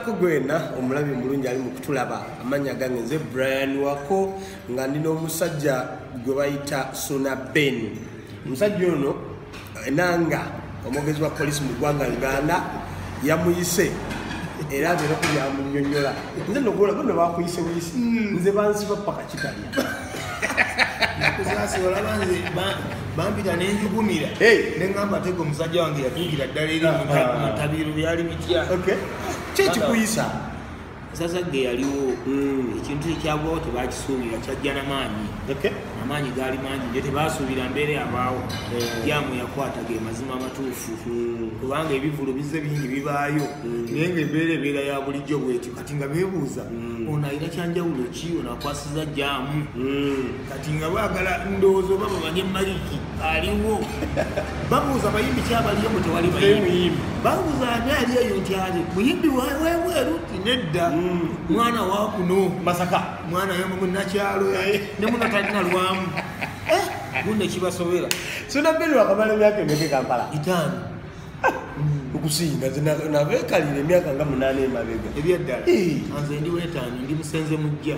Kugwena omulabi mulungi ali mu kutulaba amanya gange nze Brian wako nga ndino omusajja gwe bayita SSUNA Ben. Omusajja ono enanga omwogezi wa poliisi mu ggwanga Uganda yamuyise era agera okuyamunyonyola nze nogola bano bakuyise buyise nze bansiba paka kitalya nakuzasi olabanze bampita nenjugumira nengamba tego omusajja wange yatuukira ddala eri mu tabiiro byali bitya kyekikuyisa sasa ge yaliwo ekintu ekyagwawo tebakisuubira kyajja n'amaanyi amaanyi gaali mangi nje tebasuubira mbeera yabaawo jamu yakwata ge mazima amatuufu kubanga ebivulo bizze bingi bibaayo naye ngaembeera ebeera ya bulijjo bwetyo kati nga beebuuza ono alina kyanjawulo ki ono akwasiza jamu kati nga baagala ndowooza oba babanye maliki aliwo babuuza bayimbi kyabaliyo mu tewali bayimbi babuuza ani ali eyo nti ali muyimbi webweru ti nedda mwana wa kuno Masaka mwana yamunakyalo nemunatalina lwamu guno ekibasobera SSUNA Ben wakamala emyaka emeka Kampala 5 okusinga nabeekalira emyaka nga 8 emabega ebyaddala anze ndi wetaano ndi musenze mujja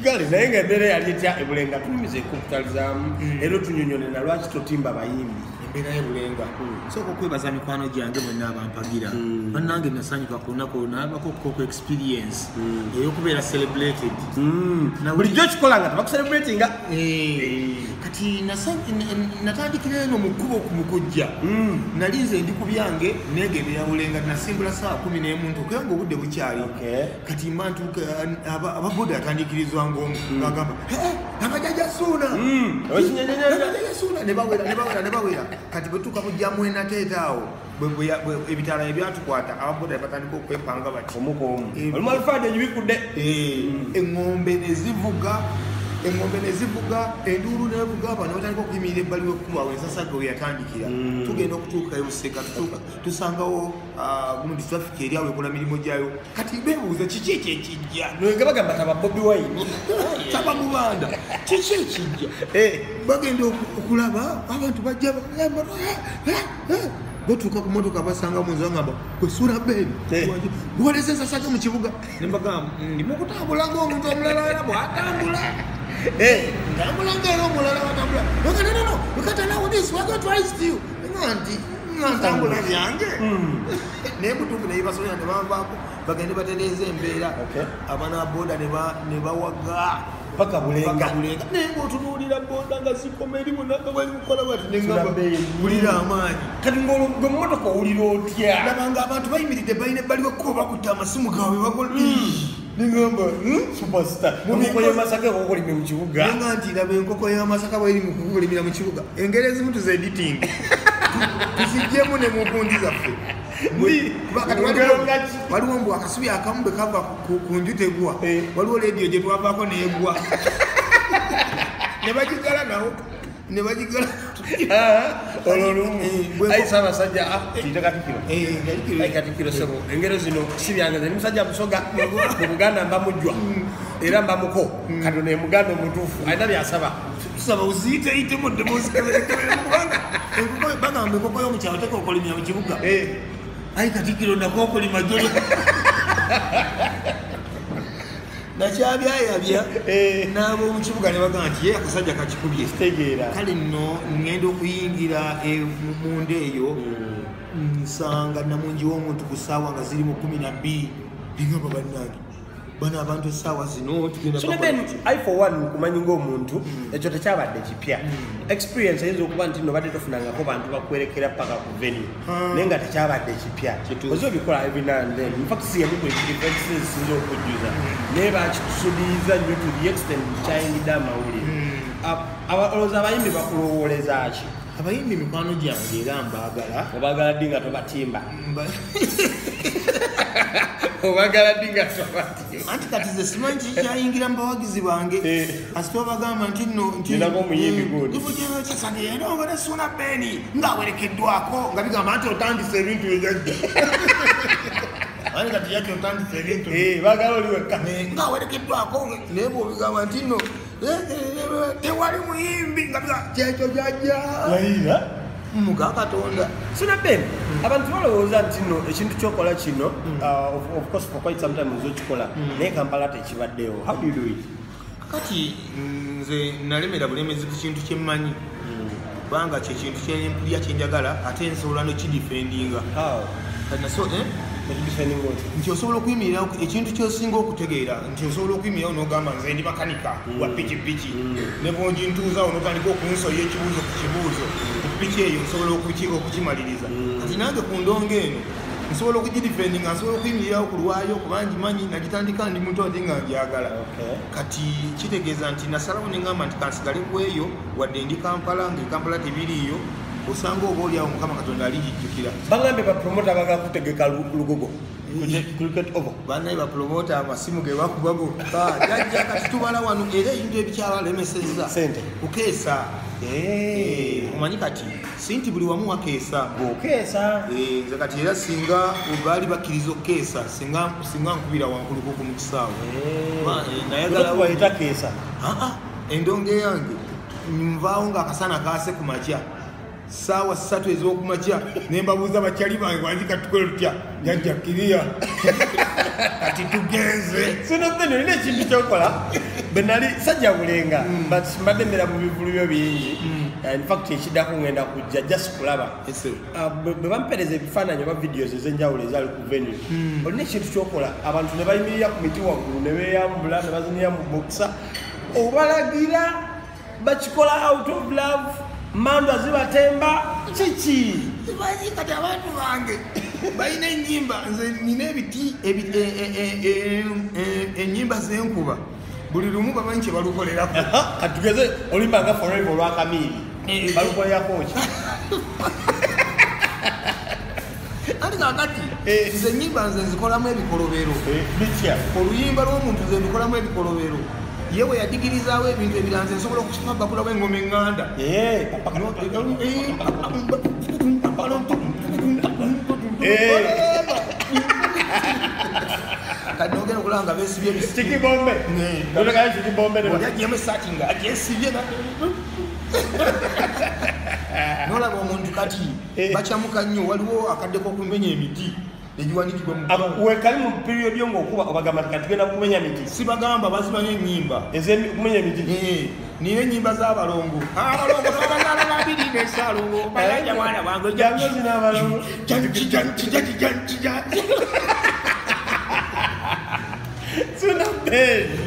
gale naye nga embeera yali etya ebulenga tunyumizeeko okutalizaamu era otunyonyone na lwaki totimba bayimbi embeera y'ebulenga sooka okwebaza mikwano gyange mwenna abampagira bannange nasanyuka ku lunaku olwo ku experience ey'okubeera celebrated bulijjo kikola nga tebakucelebratinga kati natandikira eno mu kkubo kumukujja nali nze ndi ku byange neegendera bulenga nasimbula saa 11 ntuuka nga obudde bukyali kati mba ntuuka ababoda atandikirizwa ng'omu ng'agamba abajaja SSUNA ne bawera kati bwetuuka bujjamu enateeta awo ebitaala ebyatukwata ababoda batandika okwepanga bati olumalufadde gibikudde eŋŋombe ne zivuga enduulu nevuga abantu batandika okuyimirira ebbali w'ekkubo awo ensasage we yatandikira tugenda okutuuka ebuseka tusangawo gundi traffic eri awo ekola mirimu gyayo kati beebuuza kiki ekyekijja nga bagamba taba Bobi Wine taba mubanda kiki ekijja bagenda okulaba abantu bajja batuuka ku motoka basanga munzu bagamba gwe SSUNA Ben gwoleza ensasage mu kibuga nembagamba ndimu kutambula ng'omuntu omulala era bw'atambula ntambula ngaera omulala watambula no you can't allow this we're going to arrest you nti ntambula byange naye mutuufu naye basonya ne banvaako bagende batereeza embeera abaana boda ne bawaga paka bulenga naye ng'otunuulira boda nga zikoma eri munanga bwali mukola bwati nengamba bulira amaanyi kati ng'olugwe mmotoka owulira otya labanga abantu bayimiridde balina ebbali w'ekkubo bakutte amasimu gaabwe bakola nengamba superstar enkoko y'Amasaka ekokolimye mu kibuga nenga nti laba enkoko y'Amasaka bweri mu kukolimira mu kibuga engero ezimu tuzeediting tuziggyemu ne mu mpundi zaffe waliwo mbu akasubi akamu bwe kava ku nju tegwa waliwo lediyo gye twavaako neyegwa ne bagigala nawo ne bagigala ayisa abasajja Katikiro sebo engero zino si byange nze musajja musoga mu Buganda mba mujjwa era mba muko kati ne muganda omutuufu alina byasaba tusaba uziyiteeyite mu ddemoozi keberekebere kubanga bagamba enkoko y'omukyalo teka okolimya mu kibuga ayi Katikiro nako okolima jolo nakyabyayabya n'ab'omu kibuga ne bagamba nti ye akasajja kakikubye kale nno ŋŋenda okuyingira munda eyo nsanga namungi w'omuntu ku ssaawa nga ziri mu 12 bingamba bannange bano abantu essaawa zino SSUNA Ben I for one kumanyi ng'omuntu ekyo tekyabadde kipya experience eyinza okuba nti nobadde tofunangako bantu bakwerekera paka ku venue naye nga tekyabadde kipya oza obikola every now and then infact siyamukulikirevensi ezisinza okujjuza naye bakitusuubiza nnyo to the extent kyayingidde amawulire olowooza abayimbi bakulowooleza ki abayimbi mikwano gyange era mbaagala obaagala ddi nga tobatimba obagala ddi nga tobatimba anti kati ze simanyi kikyayingira mu bawagizi bange asite obagamba nti nako omuyimbi gundi ibugyekisageyendonga ne SSUNA Ben ng'awerekeddwako nga bigamba nti otandise ebintu byejajja ani kati yaki otandise ebintu bagala oli wekka ng'awerekeddwako naye bw'obigamba nti nno tewali muyimbi nga kyekyo jajja yayira muga Katonda SSUNA Ben abantu balowooza nti no ekintu kyokola kino of course for quite some time ozokikola naye Kampala tekibaddeyo. How do you do it? Kati nze nalemera bulemezi ku kintu kyemmanyi kubanga kyekintu kyempulya kyenjagala ate nsobola nokidifendinga. Nti osobola okuyimirirawo ekintu kyosinga okutegeera nti osobola okuyimirirawo n'ogamba nze ndi makanika wa pikipiki ne bwongintuuzawo n'otandika okunsoya ekibuuzo ku kibuuzo ku piki eyo nsobola okukimaliriza. Kati nange ku ndongo eno nsobola okugidifendinga nsobola okuyimirirawo ku lwayo kubangi manyi nagitandika ndi muto ndi nga njagala. Kati kitegeeza nti nasalawo ne ngamba nti kansigale ku eyo wadde ndi Kampala ng'Ekampala tebiriiyo osanga oba oliawo Mukama Katonda alijijjukira. Bagambe bapromota bagala kutegeka lugogo cricket over bannaye bapromota amasimu ge bakubago jajja kati tubala wano era ebintu ebikyabalemesezza sente kukeesa. Omanyi kati sinti buli wamu wakeesa okeesa. Nze kati era singa baali bakkiriza okukeesa singa nkubira wankulu kuko mu kisaawe nayagala wayita keesa. Endongo yange nvaawo ng'akasana kaase ku makya saawa 3 ez'okumakya ne mbabuuza bakyali bange wanjika tukole tutya jajja kkiriya kati tugenze. Sinobeno nina ekintu kyokola benali sajja bulenga but mbadde mbera mu bivulu byo bingi. In fact ekiddako ngenda kujja just kulaba bwe bampereza ebifaananyi oba videos ez'enjawulo ezali ku venue olina ekintu kyokola abantu ne bayimirira ku miti waggulu ne beeyambula ne bazinira mu bokisa obalagira bakikola out of love. Mando zibatemba kiki zibaji kati abantu bange balina ennyimba nze nina ebiti ennyimba zenkuba buli lumu bamanyi kye balukolerako. Katugeze olimba nga forever olwakamiiri balukolerako ki ati kakati nze ennyimba nze nzikolamu ebikolobero bitya oluyimba lw'omuntu nze ndikolamu ebikolobero yewe yadigirizawo ebintu ebiranze nsobola okukipapagulawo engoma eŋŋanda kati nogenda okulanga besibye ebisibyemu esaati nga agyesibye nolaba omuntu kati bakyamuka nnyo waliwo akaddeko okumenya emiti egiwanikibwa wekali mu period yo ng'okuba obagamba kati genda kumenya miti sibagamba bazimanya ennyimba kumenya emiti nina ennyimba z'abalongo abalongo n'abazaala babiri n'esaalongo bayanja mwana wange jangozi n'abalongo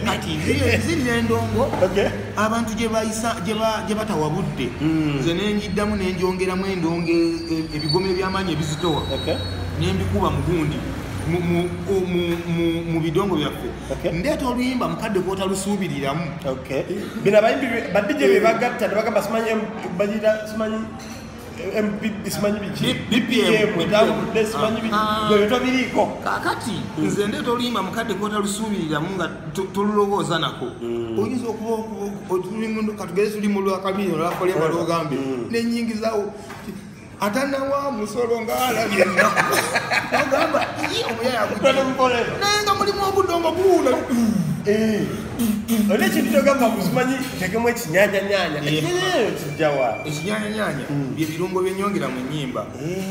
kati ziri endongo abantu gye batawa budde nze nenjiddamu nenjongeramu endongo ebigoma eby'amaanyi ebizitowa nembikuba mugundi mu bidongo byaffe ndeeta oluyimba mukadde kwotalusuubiriramu. Bino abayimbi badije be bagatta nebagamba simanyi simanyi BPM simanyi bwe tobiriiko. Kakati nze ndeeta oluyimba mukadde kwotalusuubiriramu nga tolulowooza nako oyinza okuba katugeze tuli mu lwakabiri olwakolemba lwogambe nenyingizawo atanawa musolo ngaalabye ennaku ogamba naye nga mulimu obudongo buwula olina ekintu kyogamba kusimanyi tekemu ekinyanyanyanya kijjawa ekinyanyanyanya byebirungo byenyongera mu nnyimba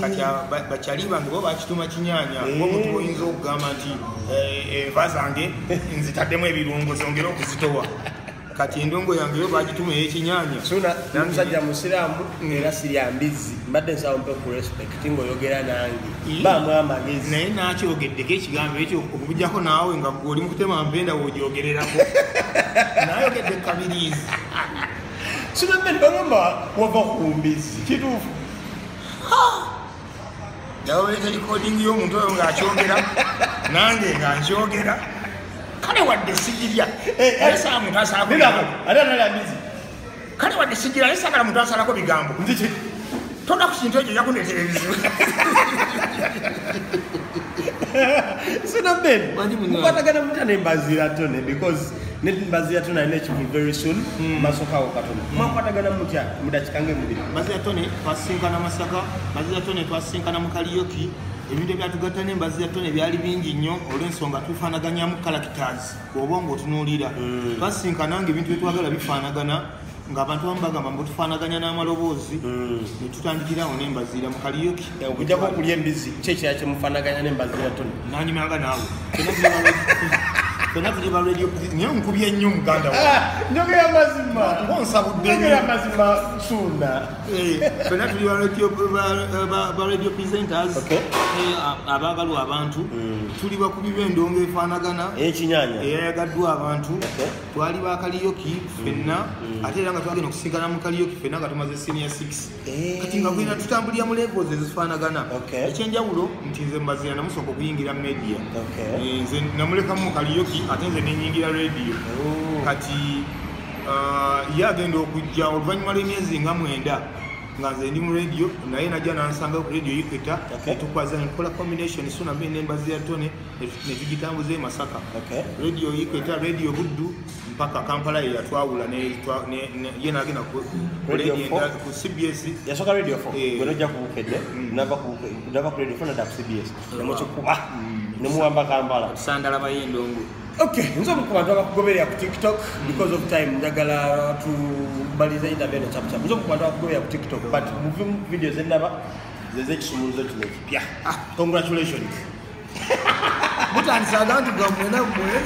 kati bakyali bange bo bakituma kinyanya ngaomuntu oyinza okugamba nti enva zange nzitaddemu ebirungo zongere okuzitowa kati endongo yange yo bagituma ekinyanya. Suna namusajja musiraamu era sirya mbizi mbadde nsawo mpe ku respect ng'oyogera nange baamu amagezi naye nakyogeddeko ekigambo ekyo okubujjako naawe nga oli mu kutema mpenda woogyogererako nayogedde kabiriizi. Suna beni bagamba wava ku mbizi kituufu yawoleka recording y'omuntu oyo ng'akyogera nange nga nkyogera kale wadde sigirya esa muntu asalako kale wadde sigirya esagala muntu asalako bigambo tonda ku kintu ekyo yakuneetera ebizibu. Sina Ben mukwatagana mutya nembazira tone because nembazira tone alina ekivu very soon masokawo katono mwakwatagana mutya mudakikange mubiri. Mbazira tone twasinkana Masaka, mbazira tone twasinkana mu Kaliyoki, ebintu ebyatugatta n'embazira tone byali bingi nnyo olw'ensonga tufaanaganyamu characters oba ng'otunuulira twasinkana ng'ebintu byetwagala bifaanagana ng'abantu abamu bagamba mbu tufaanaganya n'amaloboozi ne tutandikirawo n'embazira mu kaliyoki okujjako okulya embizi kyekira kyemufaanaganya n'embazira toni nanyumanga naawe fena tuli ba radio naye nkubye nnyo muganda njogera mazima onsabudde mazima suna fena tuli ba radio presenters abaagalwa abantu tuli bakubi b'endongo efaanagana ekinyanya eyayagaddwa abantu twali ba kaliyoki fenna ate era nga twagenda okusinkana mu kaliyoki fenna nga tumaze senior 6 kati nga gwina tutambulira mu levels ezifaanagana ekyenjawulo nti nze mbazira namusooka okuyingira media nze namulekamu mu kaliyoki ate nze nenyingira radio kati ye agenda okujja oluvannyuma lw'emyezi nga 9 nga nze ndi mu radio naye najja nansanga ku radio Ikweta netukwaza netukola combination SSUNA BEN Ambazira Tone netugitambuza e Masaka radio Ikweta radio Buddu mpaka Kampala yatwawula ye nagenda ku CBS yasoka radio 4 gwenoja kubukedde nava ku radio 4 nada ku CBS nemukyukuba nemuwamba Kampala sandala bayendongo. Okay, nzo mukubantu abakugoberera ku TikTok because of time njagala tubaliza interview ne chap chap. Nzo mukubantu abakugoberera ku TikTok but mu videos endaba zeze kisumuluzo kino kipya. Congratulations. Mutandisa abantu gamwena mwe.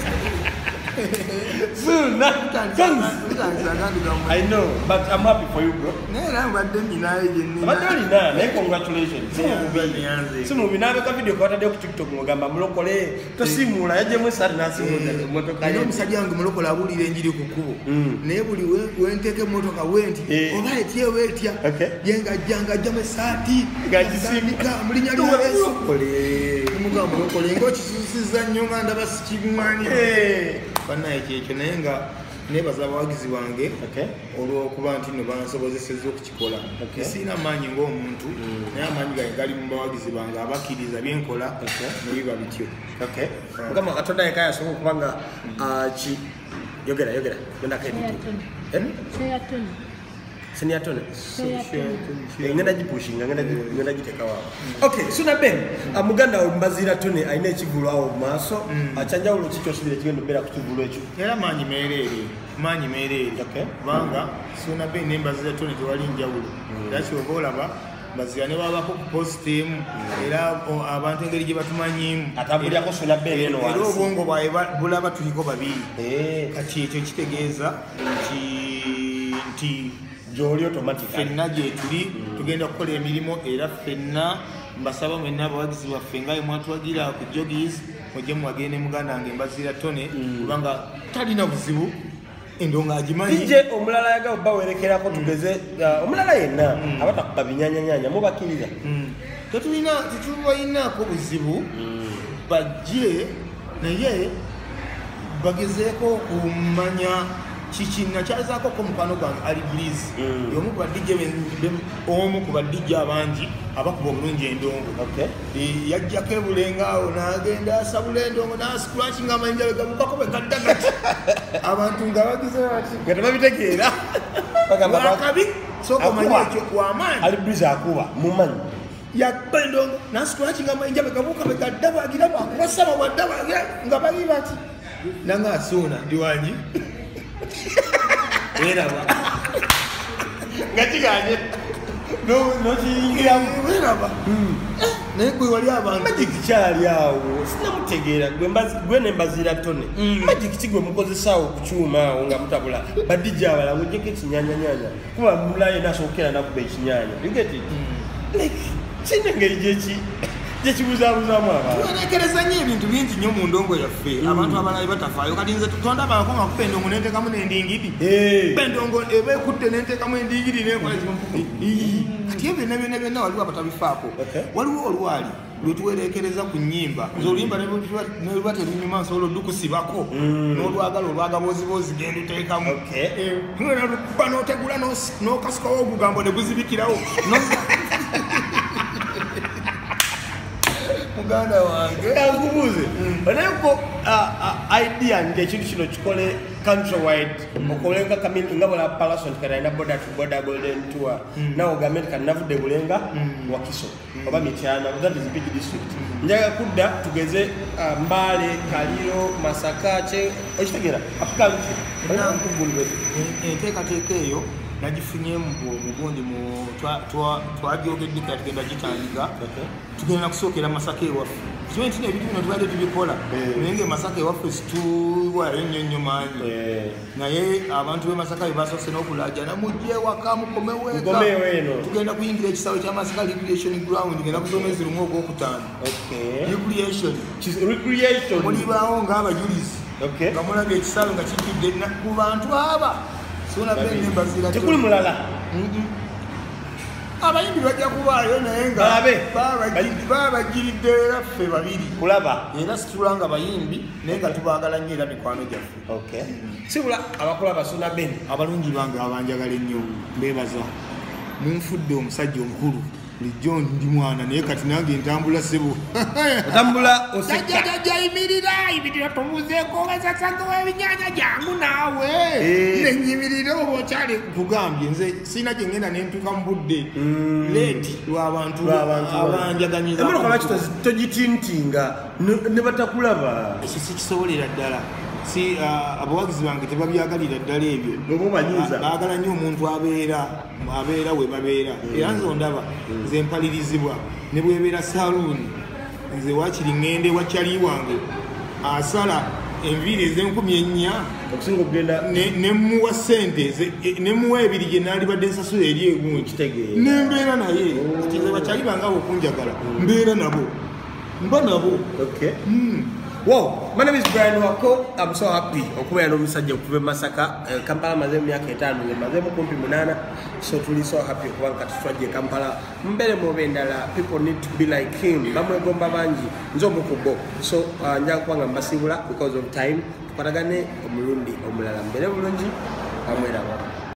Soon, I know, but I'm happy for you, bro. Congratulations. Simu binabe ka video kwata de ku TikTok ngamba mulokole to simula yaje mwesari na simula motoka yo musajja wange mulokola abulira enjiri ku kubo naye buli wenteke motoka wenti oba etie wetya yenga janga jame saati gajisimika mulinya lyeso kole mugamba mulokole ngo kisusiza nnyo nganda basikimani bana ekyo naye nga nebaza abawagizi bange olw'okuba nti no bansobozesezza okukikola siina maanyi ng'omuntu naye amaanyi gange gali mu bawagizi bange abakkiriza byenkola nebiba bityo mukama katonda yeka yasobola okuba nga yogera Senior Tone. Ngenda jipushinga ngenda jiteka wao. Okay, SSUNA BEN Muganda Ambazira Tone aina ekigulu awo maaso achanja ulo kicho sibire kigendo bera kutugulu ekyo. Era manyi merere. Banga SSUNA BEN Ambazira Tone twali njawulo. Dachi okolaba bazira ne babako ku postem era abantu engeri gye batumanyimu atambulira ko SSUNA BEN eno wansi. Era obwongo bwawe bulaba tuliko babiri. Kati ekyo kitegeeza nti joli automatic fenna gye tuli tugenda kukola emirimu era fenna mbasaba mwenna abawagizi baffe nga mwatwagira ku jogis mujje mwagende muganda wange Ambazira Tone kubanga talina buzibu endonga agimanyi nje omulala yaga bawerekerako tugeze omulala yenna abatakuba binyanyanyanya mubakiriza tetulinaako buzibu bajje naye bagezeeko okumanya Chichina chazaako ko mukano gwange ali Breeze yomu kwa DJ omu ku badijja abangi abakuba obulungi endongo yajja kebulenga awo n'agenda asabula endongo n'ascratchinga amayinja gamuka be kaddagati abantu nga bagize bati nga tebabitegeera bagamba bakabi soko manyi ekyo kwamaanyi ali Breeze akuba mumanyi yakba endongo n'ascratchinga amayinja gamuka be kaddabagira bakubasaba waddabagira nga bali bati nanga SSUNA ndiwanyi era ba ngachiganye no chiyingira era ba naye gwe wali abantu magic kyali awo sinamutegeera gwe Ambazira Tone magic kigwe mukozesawo kuchuma awo nga mutabula badijja abala mujeke kinyanyanyanya kuba mulaye nasokera nakube kinyanya you get it like chinengeri jechi jechibuzabuzamu abantu tunekereza nnyo ebintu bingi nnyo mu ndongo yaffe abantu abalayi batafaayo kati nze tutonda abako nga kupa endongo n'enteekamu n'endingidi kupa endongo eba ekutte n'enteekamu endingidi n'ekola kati ebyo byonna waliwo abatabifaako waliwo olwali lwetuwerekereza ku nnyimba nze oluyimba neluba terunyuma nsobola odukusibako n'olwagala olwagaboozibozi genda oteekamu kuba n'otegula n'okasukawo ogugambo ne guzibikirawo muganda wange akubuze baneko idea nge ekintu kino kikole countrywide okolenga kamini ngabola Palason kana boda to boda golden tour nawo government kana navudde bulenga Wakiso oba Mityana that is a big district njaga kudda tugeze Mbale Kaliro Masaka che okitegera Afrika na nkubulwe enteekateeka eyo nagifunye mugundi mu twajogedde kati tugenda gitandika tugenda kusookera Masaka ewaffe kimanyi nti ebintu bino tubadde tubikola naye nga Masaka ewaffe situwayo nnyo maanyi naye abantu b'e Masaka bye basoose n'okulaajana mujje ewaka mukomeweeka tugenda kuyingira ekisawe kya Masaka recreation ground ngenda kusomezi lumu ogwokutaano recreation mulibaawo ng'abajulizi nga mulabye ekisawe nga kijjudde ku bantu aba SSUNA BEN Abantu tekuli mulala abayimbi bajja kubaayo naye nga babagiridde era ffe babiri kulaba era situlanga bayimbi naye nga tubaagala nnyo era mikwano gyaffe sibula abakulu aba SSUNA BEN abalungi bange abanjagala ennyo mbeebaza munfudde omusajja omukulu bulijjo ndi mwana naye kati nange ntambula ssebo otambula yimirira tomuzeeko basasanga w'ebinyaanya jangu naawe nenyimirira oba okyali kugambye nze sirina gye ngenda nentuuka mu budde leeti lw'abantu abanjaganyiza lwaki togitintinga ne batakulaba ekyo sikisobolera ddala si abawagizi bange tebabyagalira ddala ebyo baagala nnyo omuntu abeera we babeera era nze ondaba nze mpalirizibwa ne bwebeera saluuni nze wakiri ŋŋende wakyali wange asala enviiri ez'N400 okusinga okugenda nemuwa ssente nemuwa ebiri gye naalibadde nsasula eri egungi nembeera naye kati nze bakyali bangawo okunjagala mbeera nabo mba nabo Wow, my name is Brian Wako. I'm so happy. Okuba no musajja okuva Masaka, Kampala mazemu myaka 5, mazemu kumpi 8. So tuli so happy okuba katutwaje Kampala. Mbere mu bendala, people need to be like him. Bamwe gomba banji, nzo mukubo. So njya kwanga mbasibula because of time. Tuparagane omulundi omulala mbere bulungi amwera.